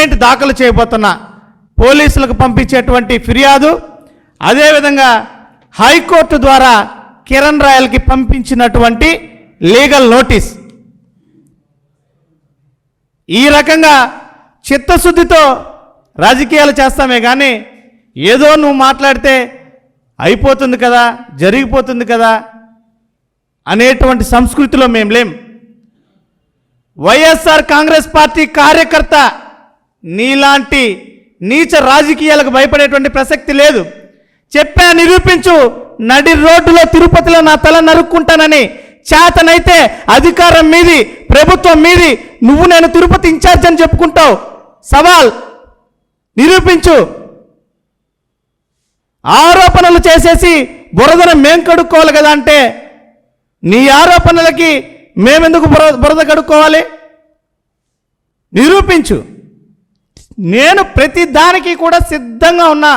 Complaint దాఖలు చేయబోతున్నా. పోలీసులకు పంపించేటువంటి ఫిర్యాదు, అదేవిధంగా హైకోర్టు ద్వారా కిరణ్ రాయల్కి పంపించినటువంటి లీగల్ నోటీస్. ఈ రకంగా చిత్తశుద్ధితో రాజకీయాలు చేస్తామే కానీ ఏదో నువ్వు మాట్లాడితే అయిపోతుంది కదా, జరిగిపోతుంది కదా అనేటువంటి సంస్కృతిలో మేము లేం. వైఎస్ఆర్ కాంగ్రెస్ పార్టీ కార్యకర్త నీలాంటి నీచ రాజకీయాలకు భయపడేటువంటి ప్రసక్తి లేదు. చెప్పా, నిరూపించు. నడి రోడ్డులో తిరుపతిలో నా తల నరుక్కుంటానని చేతనైతే అధికారం మీది, ప్రభుత్వం మీది, నువ్వు నేను తిరుపతి ఇన్ఛార్జ్ అని చెప్పుకుంటావు. సవాల్, నిరూపించు. ఆరోపణలు చేసేసి బురదను మేం కడుక్కోవాలి కదా అంటే నీ ఆరోపణలకి మేమెందుకు బురద కడుక్కోవాలి? నిరూపించు. నేను ప్రతి దానికి కూడా సిద్ధంగా ఉన్నా,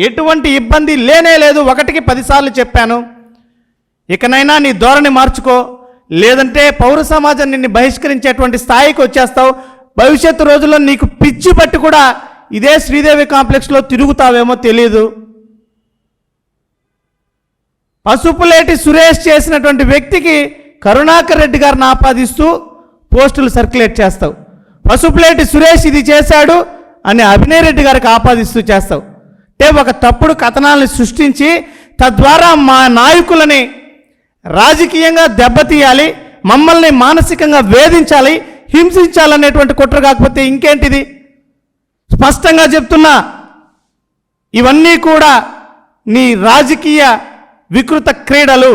ఎటువంటి ఇబ్బంది లేనే లేదు. 1కి 10 సార్లు చెప్పాను. ఇకనైనా నీ ధోరణి మార్చుకో, లేదంటే పౌర సమాజం నిన్ను బహిష్కరించేటువంటి స్థాయికి వచ్చేస్తావు. భవిష్యత్తు రోజుల్లో నీకు పిచ్చి పట్టి కూడా ఇదే శ్రీదేవి కాంప్లెక్స్లో తిరుగుతావేమో తెలియదు. పసుపులేటి సురేష్ చేసినటువంటి వ్యక్తికి కరుణాకర్ రెడ్డి గారిని ఆపాదిస్తూ పోస్టులు సర్క్యులేట్ చేస్తావు. పసుపులేటి సురేష్ ఇది చేశాడు అని అభినయ్ రెడ్డి గారికి ఆపాదిస్తూ చేస్తావు. అంటే ఒక తప్పుడు కథనాలను సృష్టించి తద్వారా మా నాయకులని రాజకీయంగా దెబ్బతీయాలి, మమ్మల్ని మానసికంగా వేధించాలి, హింసించాలనేటువంటి కుట్ర కాకపోతే ఇంకేంటిది? స్పష్టంగా చెప్తున్నా, ఇవన్నీ కూడా నీ రాజకీయ వికృత క్రీడలు.